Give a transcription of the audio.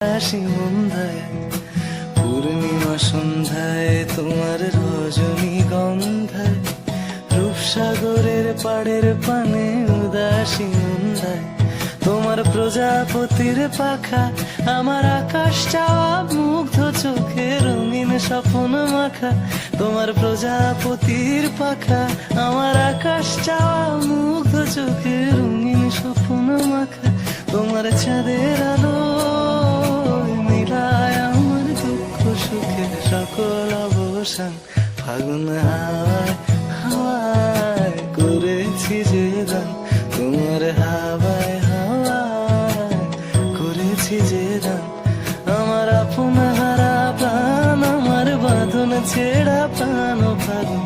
আসি মন্দায় পূর্ণিমা সন্ধ্যায় তোমার রজনীগন্ধায় রূপসাগরের পাড়ের পানে উদাসী মন্দায় তোমার প্রজাপতির পাখা আমার আকাশ চাওয়া মুগ্ধ চোখে রঙিন স্বপ্ন মাখা তোমার প্রজাপতির পাখা আমার আকাশ চাওয়া মুগ্ধ চোখে রঙিন স্বপ্ন মাখা তোমার চাঁদের আলো মিলায় আমার দুঃখ সুখের সকল অবসান ফাগুন হাওয়ায় হাওয়ায় করেছি যে গান তোমার হাওয়ায় হাওয়ায় করেছি যে গান আমার আপন হারা প্রাণ আমার বাঁধন ছেঁড়া প্রাণ ফাগুন